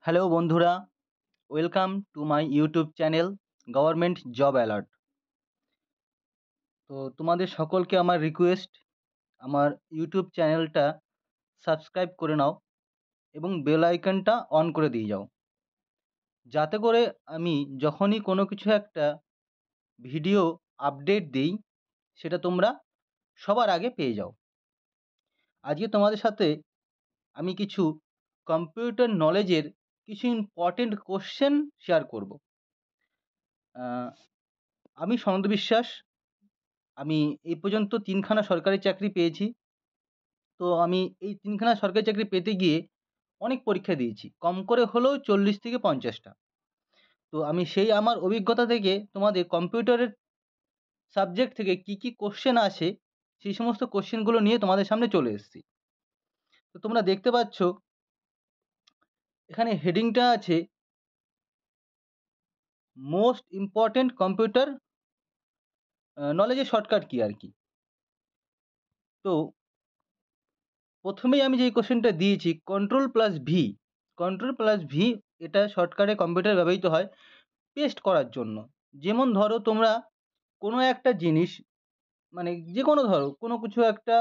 Hello বন্ধুরা, welcome to my YouTube channel government job alert. তো তোমাদের সকলকে আমার রিকোয়েস্ট, আমার ইউটিউব চ্যানেলটা সাবস্ক্রাইব করে নাও এবং বেল আইকনটা অন করে দিয়ে যাও, যাতে করে আমি যখনই কোনো কিছু একটা ভিডিও আপডেট দিই সেটা তোমরা সবার আগে পেয়ে যাও। আজকে তোমাদের সাথে আমি কিছু কম্পিউটার নলেজের কিছু ইম্পর্টেন্ট কোশ্চেন শেয়ার করব। আমি সনদ বিশ্বাস। আমি এই পর্যন্ত ৩ খানা সরকারি চাকরি পেয়েছি। তো আমি এই ৩ খানা সরকারি চাকরি পেতে গিয়ে অনেক পরীক্ষা দিয়েছি। কম করে হলেও ৪০ থেকে ৫০ টা। তো আমি সেই আমার অভিজ্ঞতা থেকে তোমাদের কম্পিউটারের সাবজেক্ট থেকে কি কোয়েশ্চেন আসে, সেই সমস্ত কোয়েশ্চেনগুলো নিয়ে তোমাদের সামনে চলে এসেছি। তো তোমরা দেখতে পাচ্ছ এখানে হেডিংটা আছে মোস্ট ইম্পোর্টেন্ট কম্পিউটার নলেজের শর্টকাট কী আর কি। তো প্রথমেই আমি যেই কোশ্চেনটা দিয়েছি control plus V. Control plus V এটা শর্টকাটে কম্পিউটারে ব্যবহৃত হয় পেস্ট করার জন্য। যেমন ধরো তোমরা কোনো একটা জিনিস, মানে যে কোনো ধরো কোনো কিছু একটা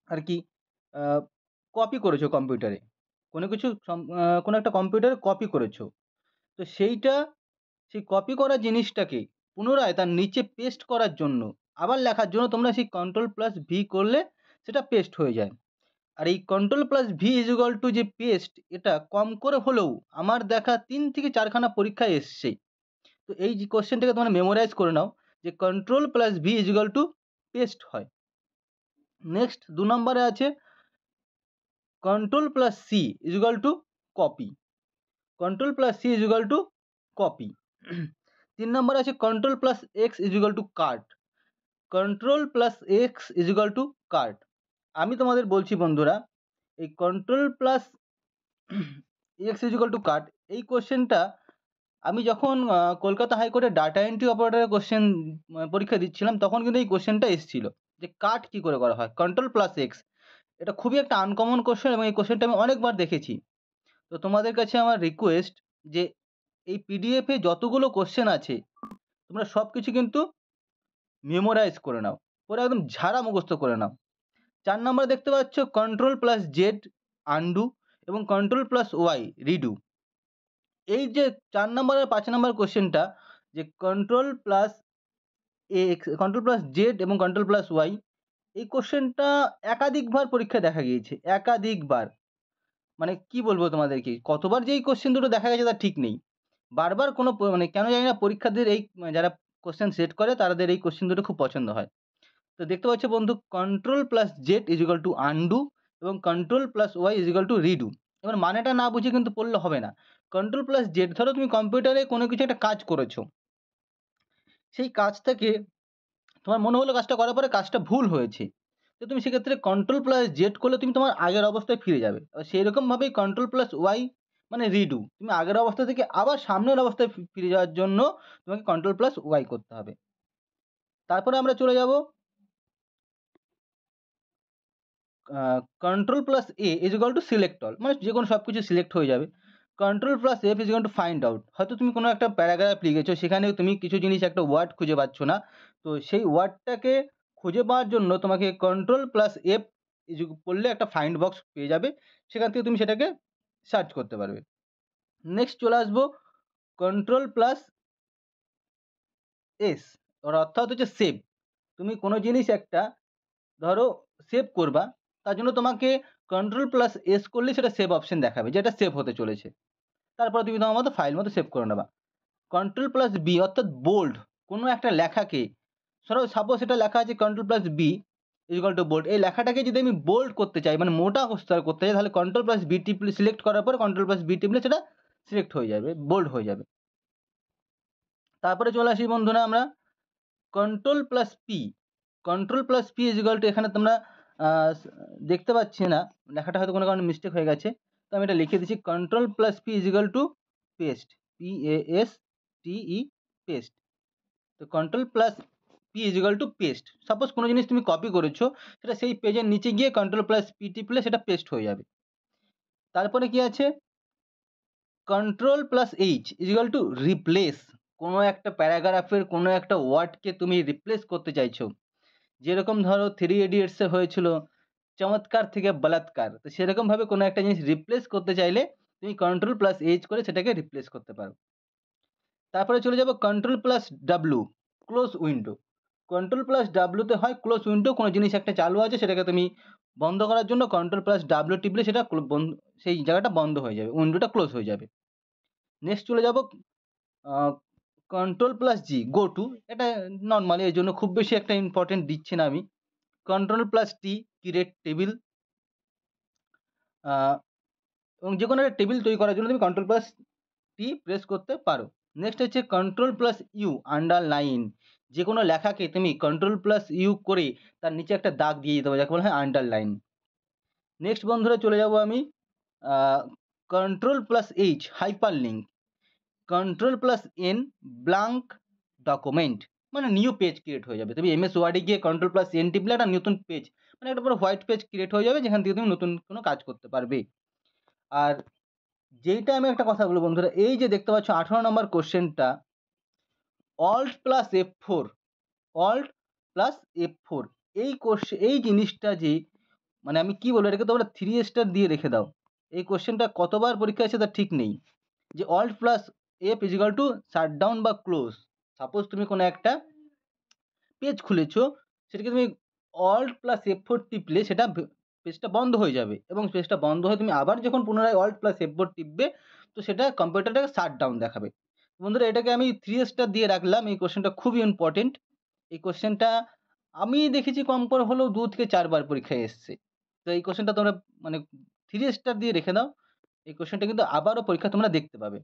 আর কি কপি করেছো কম্পিউটারে, কোনো কিছু কোনো একটা কম্পিউটারে কপি করেছো। তো সেই কপি করা জিনিসটাকে পুনরায় তার নিচে পেস্ট করার জন্য, আবার লেখার জন্য তোমরা সেই কন্ট্রোল প্লাস ভি করলে সেটা পেস্ট হয়ে যায়। আর এই control plus V is equal two যে পেস্ট, এটা কম করে হলেও আমার দেখা ৩ থেকে ৪ খানা পরীক্ষায় এসছে। তো এই যে কোশ্চেনটাকে তোমরা মেমোরাইজ করে নাও যে control plus V is equal to paste হয়। নেক্সট ২ নম্বরে আছে control plus C is equal to copy. Control plus C is equal to copy. ৩ নম্বরে আছে control plus X is equal to cut. Control plus X is equal to cut. আমি তোমাদের বলছি বন্ধুরা, এই control plus X is equal to cut এই কোশ্চেনটা আমি যখন কলকাতা হাইকোর্টে ডাটা এন্ট্রি অপারেটরের কোশ্চেন পরীক্ষা দিচ্ছিলাম, তখন কিন্তু এই কোশ্চেনটা এসেছিল যে কাট কী করে করা হয় কন্ট্রোল প্লাস এক্স। এটা খুবই একটা আনকমন কোশ্চেন এবং এই কোশ্চেনটা আমি অনেকবার দেখেছি। তো তোমাদের কাছে আমার রিকোয়েস্ট যে এই পিডিএফে যতগুলো কোশ্চেন আছে তোমরা সব কিছু কিন্তু মেমোরাইজ করে নাও, পরে একদম ঝাড়া মুখস্থ করে নাও। ৪ নম্বরে দেখতে পাচ্ছ কন্ট্রোল প্লাস জেড আনডু এবং কন্ট্রোল প্লাস ওয়াই রিডু। এই যে ৪ নম্বর আর ৫ নম্বর কোশ্চেনটা, যে control plus x, control plus Z এবং কন্ট্রোল প্লাস ওয়াই, এই কোশ্চেনটা একাধিকবার পরীক্ষায় দেখা গিয়েছে, একাধিকবার। মানে কি বলবো তোমাদেরকে, কতবার যে এই কোশ্চেন দুটো দেখা গেছে তার ঠিক নেই। বারবার কোনো মানে কেন জানি না পরীক্ষার্থীদের এই যারা কোশ্চেন সেট করে তাদের এই কোশ্চেন দুটো খুব পছন্দ হয়। তো দেখতে পাচ্ছ বন্ধু, control plus Z is equal to undo এবং control plus Y is equal to redo. এবার মানেটা না বুঝে কিন্তু পড়লে হবে না। কন্ট্রোল প্লাস জেড, ধরো তুমি কম্পিউটারে কোনো কিছু একটা কাজ করেছো, সেই কাজটাকে তোমার মনে হলো কাজটা করার পরে কাজটা ভুল হয়েছে, তো তুমি সেক্ষেত্রে কন্ট্রোল প্লাস জেড করলে তুমি তোমার আগের অবস্থায় ফিরে যাবে। সেই রকমভাবেই কন্ট্রোল প্লাস ওয়াই মানে রিডু, তুমি আগের অবস্থা থেকে আবার সামনের অবস্থায় ফিরে যাওয়ার জন্য তোমাকে কন্ট্রোল প্লাস ওয়াই করতে হবে। তারপরে আমরা চলে যাব control plus A is equal to select all, মানে যে কোনো সব কিছু সিলেক্ট হয়ে যাবে। Control plus F is equal to find out, হয়তো তুমি কোনো একটা প্যারাগ্রাফ লিখেছো, সেখানে তুমি কিছু জিনিস একটা ওয়ার্ড খুঁজে পাচ্ছ না, তো সেই ওয়ার্ডটাকে খুঁজে পাওয়ার জন্য তোমাকে কন্ট্রোল প্লাস এফ করলে একটা ফাইন্ড বক্স পেয়ে যাবে, সেখান থেকে তুমি সেটাকে সার্চ করতে পারবে। নেক্সট চলে আসবো কন্ট্রোল প্লাস এস, ওর অর্থাৎ হচ্ছে সেভ। তুমি কোনো জিনিস একটা ধরো সেভ করবা, তার জন্য তোমাকে কন্ট্রোল প্লাস এস করলে সেটা সেভ অপশন দেখাবে যে এটা সেভ হতে চলেছে। তারপর তুমি তোমার মতো ফাইল মতো সেভ করে নেবা। কন্ট্রোল প্লাস বি অর্থাৎ বোল্ড, কোনো একটা লেখাকে, সাপোজ এটা লেখা আছে control plus B equal to bold, এই লেখাটাকে যদি আমি বোল্ড করতে চাই, মানে মোটা করতে চাই, তাহলে কন্ট্রোল প্লাস বি টিপলে, সিলেক্ট করার পর কন্ট্রোল প্লাস বি টিপলে সেটা সিলেক্ট হয়ে যাবে, বোল্ড হয়ে যাবে। তারপরে চলে আসি বন্ধুরা আমরা control plus P. Control plus P is equal two, এখানে তোমরা দেখতে পাচ্ছি না, লেখাটা হয়তো কোনো কারণে মিস্টেক হয়ে গেছে, তো আমি এটা লিখে দিচ্ছি control plus P is equal to paste, PASTE paste. তো control plus P is equal to paste. Suppose কোনো জিনিস তুমি কপি করেছো, সেটা সেই পেজের নিচে গিয়ে কন্ট্রোল প্লাস পি টিপলে সেটা পেস্ট হয়ে যাবে। তারপরে কি আছে, control plus H is equal to replace. কোনো একটা প্যারাগ্রাফের কোনো একটা ওয়ার্ডকে তুমি রিপ্লেস করতে চাইছো, যেরকম ধরো থ্রি ইডিয়টসে হয়েছিল চমৎকার থেকে বলাৎকার, তো সেরকমভাবে কোনো একটা জিনিস রিপ্লেস করতে চাইলে তুমি কন্ট্রোল প্লাস এইচ করে সেটাকে রিপ্লেস করতে পারো। তারপরে চলে যাব control plus W, close window. Control plus ডাব্লুতে হয় ক্লোজ উইন্ডো, কোনো জিনিস একটা চালু আছে সেটাকে তুমি বন্ধ করার জন্য কন্ট্রোল প্লাস ডাব্লু টিপলে সেটা বন্ধ, সেই জায়গাটা বন্ধ হয়ে যাবে, উইন্ডোটা ক্লোজ হয়ে যাবে। নেক্সট চলে যাব control plus G, go to. এটা নর্মালি, এর জন্য খুব বেশি একটা ইম্পর্টেন্ট দিচ্ছি না আমি। কন্ট্রোল প্লাস টি, ক্রিয়েট টেবিল। এবং যে কোনো একটা টেবিল তৈরি করার জন্য তুমি কন্ট্রোল প্লাস টি প্রেস করতে পারো। নেক্সট হচ্ছে কন্ট্রোল প্লাস ইউ, আন্ডারলাইন। যে কোনো লেখাকে তুমি কন্ট্রোল প্লাস ইউ করে তার নিচে একটা দাগ দিয়ে দিতে পারো, যাকে বলা হয় আন্ডারলাইন। নেক্সট বন্ধুরা চলে যাব আমি control plus H, hyper link. Control plus N, blank document, মানে নিউ পেজ ক্রিয়েট হয়ে যাবে। তুমি এমএস ওয়ার্ডে গিয়ে কন্ট্রোল প্লাস এন টিপলে একটা নতুন পেজ, মানে একটা পুরো হোয়াইট পেজ ক্রিয়েট হয়ে যাবে, যেখান থেকে তুমি নতুন কোনো কাজ করতে পারবে। আর যেইটা আমি একটা কথা বলবো বন্ধুরা, এই যে দেখতে পাচ্ছ 18 নম্বর কোশ্চেনটা, alt plus F4, alt plus F4, এই জিনিসটা যে, মানে আমি কি বলবো, এটাকে তোমরা 3 স্টার দিয়ে রেখে দাও। এই কোশ্চেনটা কতবার পরীক্ষা আছে তার ঠিক নেই। যে alt plus F is equal to shut down বা ক্লোজ। সাপোজ তুমি কোনো একটা পেজ খুলেছো, সেটাকে তুমি অল্ট প্লাস F4 টিপলে সেটা পেজটা বন্ধ হয়ে যাবে, এবং পেজটা বন্ধ হয়ে তুমি আবার যখন পুনরায় অল্ট প্লাস F4 টিপবে, তো সেটা কম্পিউটারটাকে শাট ডাউন দেখাবে। বন্ধুরা, এটাকে আমি 3 স্টার দিয়ে রাখলাম। এই কোশ্চেনটা খুবই ইম্পর্টেন্ট। এই কোশ্চেনটা আমি দেখেছি কম করে হলেও 2 থেকে 4 বার পরীক্ষায় এসছে। তো এই কোশ্চেনটা তোমরা মানে 3 স্টার দিয়ে রেখে দাও। এই কোশ্চেনটা কিন্তু আবারও পরীক্ষা তোমরা দেখতে পাবে।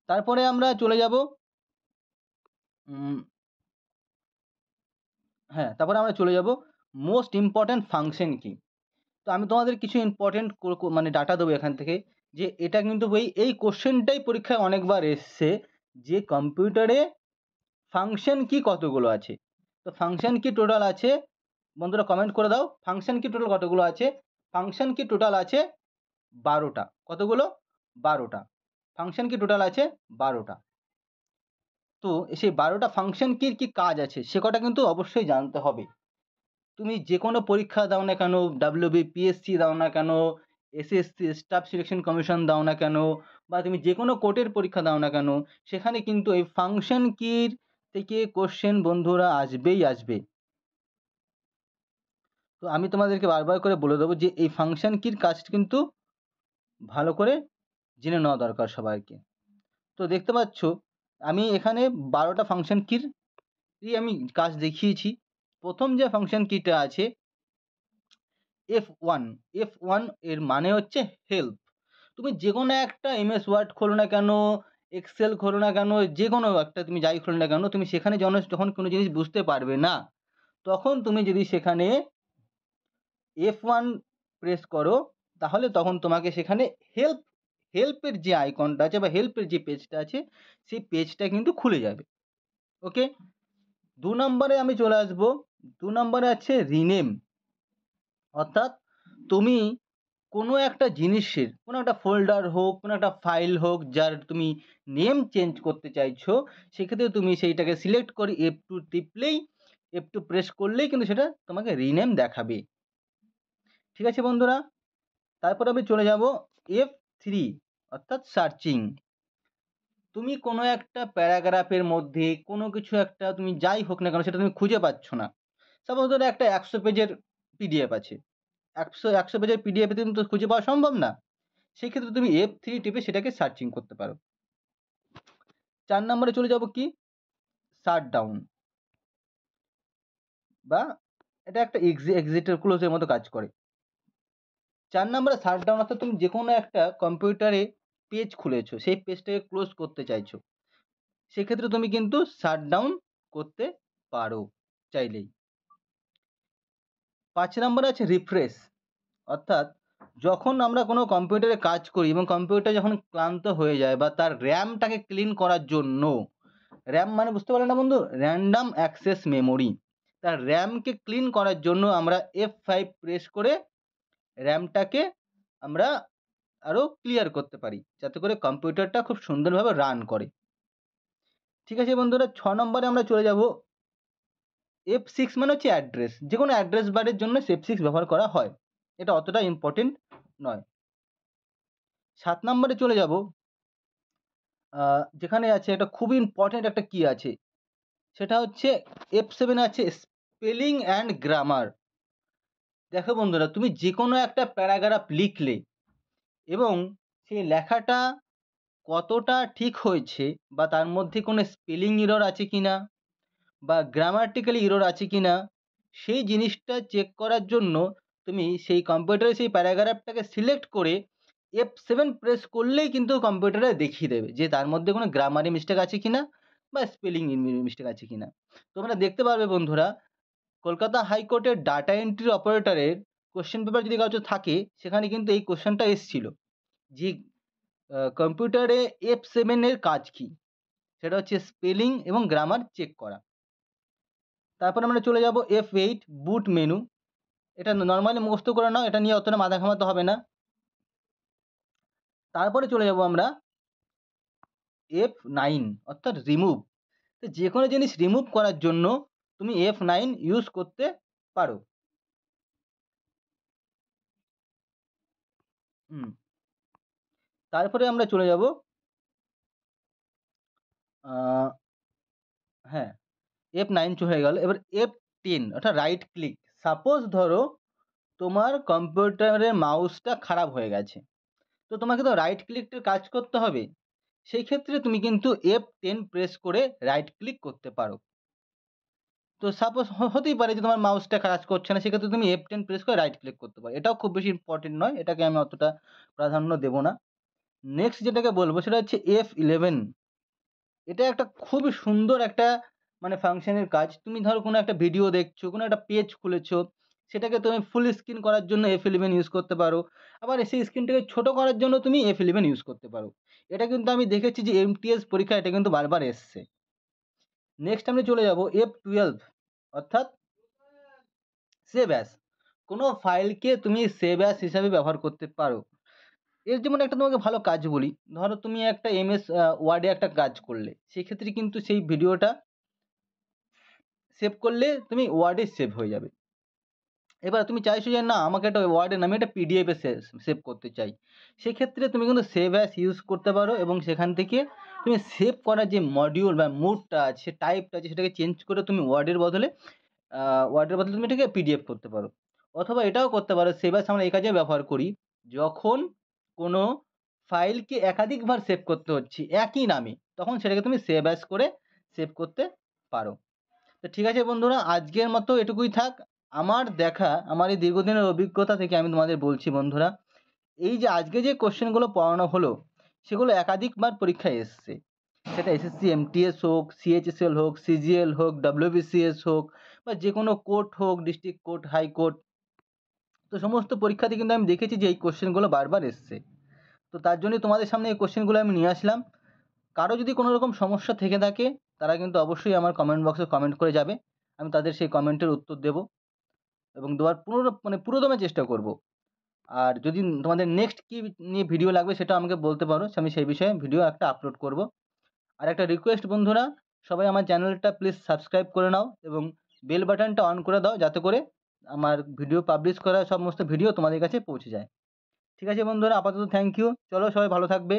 তারপরে আমরা চলে যাব তারপরে আমরা চলে যাব মোস্ট ইম্পর্ট্যান্ট ফাংশন কি। তো আমি তোমাদের কিছু ইম্পর্টেন্ট মানে ডাটা দেবো এখান থেকে, যে এটা কিন্তু এই কোশ্চেনটাই পরীক্ষায় অনেকবার এসছে, যে কম্পিউটারে ফাংশন কি কতগুলো আছে। তো ফাংশন কি টোটাল আছে, বন্ধুরা কমেন্ট করে দাও, ফাংশন কি টোটাল কতগুলো আছে। ফাংশন কি টোটাল আছে 12টা। কতগুলো? 12টা। ফাংশন কি টোটাল আছে 12টা। তো সেই 12টা ফাংশন কি কি কাজ আছে সে কটা কিন্তু অবশ্যই জানতে হবে। তুমি যে কোনো পরীক্ষা দাও না কেন, WBPSC দাও না কেন, SSC স্টাফ সিলেকশন কমিশন দাও না কেন, বা তুমি যে কোনো কোর্টের পরীক্ষা দাও না কেন, সেখানে কিন্তু এই ফাংশন কির থেকে কোশ্চেন বন্ধুরা আসবেই আসবে। তো আমি তোমাদেরকে বারবার করে বলে দেবো যে এই ফাংশন কির কাজ কিন্তু ভালো করে জেনে নেওয়া দরকার সবাইকে। তো দেখতে পাচ্ছ আমি এখানে 12টা ফাংশন কির আমি কাজ দেখিয়েছি। প্রথম যে ফাংশন কিটা আছে F1, F1 এর মানে হচ্ছে হেল্প। তুমি যে কোনো একটা এমএস ওয়ার্ড খোলো না কেন, এক্সেল খোলো না কেন, যে কোনো একটা তুমি যাই খোলো না কেন, তুমি সেখানে যখন কোনো জিনিস বুঝতে পারবে না, তখন তুমি যদি সেখানে F1 প্রেস করো, তাহলে তখন তোমাকে সেখানে হেল্পের যে আইকনটা আছে বা হেল্পের যে পেজটা আছে, সেই পেজটা কিন্তু খুলে যাবে। ওকে, 2 নম্বরে আমি চলে আসবো। 2 নম্বরে আছে রিনেম, অর্থাৎ তুমি কোনো একটা জিনিসের, কোনো একটা ফোল্ডার হোক, কোনো একটা ফাইল হোক, যার তুমি নেম চেঞ্জ করতে চাইছো, সেক্ষেত্রে তুমি সেইটাকে সিলেক্ট করে F2 টিপলেই, F2 প্রেস করলেই কিন্তু সেটা তোমাকে রিনেম দেখাবে। ঠিক আছে বন্ধুরা, তারপর আমি চলে যাব F3, অর্থাৎ সার্চিং। তুমি কোনো একটা প্যারাগ্রাফের মধ্যে কোনো কিছু একটা, তুমি যাই হোক না কেন, সেটা তুমি খুঁজে পাচ্ছ না। সাপোজ ধরো একটা 100 পেজের পিডিএফ আছে, 100 পেজের পিডিএফ এ কিন্তু খুঁজে পাওয়া সম্ভব না। সেক্ষেত্রে তুমি F3 টিপে সেটাকে সার্চিং করতে পারো। 4 নম্বরে চলে যাব কি, শাট ডাউন, বা এটা একটা এক্সিটের ক্লোজের মতো কাজ করে। 4 নম্বরে শাট ডাউন, অর্থাৎ তুমি যে কোনো একটা কম্পিউটারে পেজ খুলেছো, সেই পেজটাকে ক্লোজ করতে চাইছো, সেক্ষেত্রে তুমি কিন্তু শাট ডাউন করতে পারো চাইলেই। 5 নম্বরে আছে রিফ্রেশ, অর্থাৎ যখন আমরা কোনো কম্পিউটারে কাজ করি এবং কম্পিউটার যখন ক্লান্ত হয়ে যায়, বা তার র্যামটাকে ক্লিন করার জন্য, র্যাম মানে বুঝতে পারলে না বন্ধু, র্যান্ডাম অ্যাক্সেস মেমোরি, তার র্যামকে ক্লিন করার জন্য আমরা F5 প্রেস করে র্যামটাকে আমরা আরও ক্লিয়ার করতে পারি, যাতে করে কম্পিউটারটা খুব সুন্দরভাবে রান করে। ঠিক আছে বন্ধুরা, 6 নম্বরে আমরা চলে যাব। F6 মানে হচ্ছে অ্যাড্রেস। যে কোনো অ্যাড্রেস বারের জন্য F6 ব্যবহার করা হয়। এটা অতটা ইম্পর্টেন্ট নয়। 7 নম্বরে চলে যাব। যেখানে আছে একটা খুবই ইম্পর্টেন্ট একটা কি আছে, সেটা হচ্ছে F7 আছে স্পেলিং অ্যান্ড গ্রামার। দেখো বন্ধুরা, তুমি যে কোনো একটা প্যারাগ্রাফ লিখলে এবং সেই লেখাটা কতটা ঠিক হয়েছে বা তার মধ্যে কোনো স্পেলিং এরর আছে কিনা বা গ্রামাটিক্যাল এরর আছে কিনা, সেই জিনিসটা চেক করার জন্য তুমি সেই কম্পিউটারে সেই প্যারাগ্রাফটাকে সিলেক্ট করে F7 প্রেস করলেই কিন্তু কম্পিউটারে দেখিয়ে দেবে যে তার মধ্যে কোনো গ্রামারি মিস্টেক আছে কিনা বা স্পেলিং মিস্টেক আছে কিনা। তোমরা দেখতে পারবে বন্ধুরা, কলকাতা হাইকোর্টের ডাটা এন্ট্রি অপারেটরের কোশ্চেন পেপার যদি কারো থাকে, সেখানে কিন্তু এই কোশ্চেনটা এসছিল যে কম্পিউটারে F7 এর কাজ কি, সেটা হচ্ছে স্পেলিং এবং গ্রামার চেক করা। তারপর আমরা চলে যাব F8 বুট মেনু। এটা নরমালি মুখস্থ করে নাও, এটা নিয়ে অতটা মাথা ঘামাতে হবে না। তারপরে চলে যাব আমরা F9 অর্থাৎ রিমুভ। তো যে কোনো জিনিস রিমুভ করার জন্য তুমি F9 ইউজ করতে পারো। তারপরে আমরা চলে যাব হ্যাঁ, F9 হয়ে গেল। এবার F10 অর্থাৎ রাইট ক্লিক। সাপোজ ধরো তোমার কম্পিউটারের মাউসটা খারাপ হয়ে গেছে, তো তোমাকে তো রাইট ক্লিকটার কাজ করতে হবে। সেই ক্ষেত্রে তুমি কিন্তু F10 প্রেস করে রাইট ক্লিক করতে পারো। তো সাপোজ হতেই পারে যে তোমার মাউসটা কাজ করছে না, সেক্ষেত্রে তুমি F10 প্রেস করে রাইট ক্লিক করতে পারো। এটাও খুব বেশি ইম্পর্টেন্ট নয়, এটাকে আমি অতটা প্রাধান্য দেব না। নেক্সট যেটাকে বলবো সেটা হচ্ছে F11। এটা একটা খুবই সুন্দর একটা মানে ফাংশনের কাজ। তুমি ধরো কোনো একটা ভিডিও দেখছো, কোনো একটা পেজ খুলেছো, সেটাকে তুমি ফুল স্ক্রিন করার জন্য F11 ইউজ করতে পারো। আবার সেই স্ক্রিনটাকে ছোট করার জন্য তুমি F11 ইউজ করতে পারো। এটা কিন্তু আমি দেখেছি যে MTS পরীক্ষায় এটা কিন্তু বারবার এসছে। নেক্সট আমরা চলে যাব F12 অর্থাৎ সেভ অ্যাজ। কোনো ফাইলকে তুমি সেভ অ্যাজ হিসাবে ব্যবহার করতে পারো। এর যেমন একটা তোমাকে ভালো কাজ বলি, ধরো তুমি একটা MS ওয়ার্ডে একটা কাজ করলে, সেক্ষেত্রে কিন্তু সেই ভিডিওটা সেভ করলে তুমি ওয়ার্ডে সেভ হয়ে যাবে। এবার তুমি চাইছো যে না আমাকে একটা ওয়ার্ডে না, আমি একটা PDF এ সেভ করতে চাই, সেক্ষেত্রে তুমি কিন্তু সেভ অ্যাজ ইউজ করতে পারো এবং সেখান থেকে তুমি সেভ করার যে মডিউল বা মুডটা আছে, টাইপটা আছে, সেটাকে চেঞ্জ করে তুমি ওয়ার্ডের বদলে তুমি এটাকে PDF করতে পারো। অথবা এটাও করতে পারো, সেভ অ্যাজ আমরা এই কাজে ব্যবহার করি যখন কোনো ফাইলকে একাধিকবার সেভ করতে হচ্ছে একই নামে, তখন সেটাকে তুমি সেভ অ্যাজ করে সেভ করতে পারো। তো ঠিক আছে বন্ধুরা, আজকের মতো এটুকুই থাক। আমার দেখা, আমার এই দীর্ঘদিনের অভিজ্ঞতা থেকে আমি তোমাদের বলছি বন্ধুরা, এই যে আজকে যে কোশ্চেনগুলো পড়ানো হলো, সেগুলো একাধিকবার পরীক্ষায় এসছে। সেটা SSC MTS হোক, CHSL হোক, CGL হোক, WBCS হোক, বা যে কোনো কোর্ট হোক, ডিস্ট্রিক্ট কোর্ট, হাইকোর্ট, তো সমস্ত পরীক্ষাতে কিন্তু আমি দেখেছি যে এই কোশ্চেনগুলো বারবার এসছে। তো তার জন্যই তোমাদের সামনে এই কোশ্চেনগুলো আমি নিয়ে আসলাম। কারো যদি কোনো রকম সমস্যা থেকে থাকে, তারা কিন্তু অবশ্যই আমার কমেন্ট বক্সে কমেন্ট করে যাবে। আমি তাদের সেই কমেন্টের উত্তর দেব এবং দেওয়ার পুরোদমে চেষ্টা করব। আর যদি তোমাদের নেক্সট কী নিয়ে ভিডিও লাগবে সেটা আমাকে বলতে পারো, আমি সেই বিষয়ে ভিডিও একটা আপলোড করব। আর একটা রিকোয়েস্ট বন্ধুরা, সবাই আমার চ্যানেলটা প্লিজ সাবস্ক্রাইব করে নাও এবং বেল বাটনটা অন করে দাও, যাতে করে আমার ভিডিও পাবলিশ করা সমস্ত ভিডিও তোমাদের কাছে পৌঁছে যায়। ঠিক আছে বন্ধুরা, আপাতত থ্যাংক ইউ। চলো সবাই ভালো থাকবে।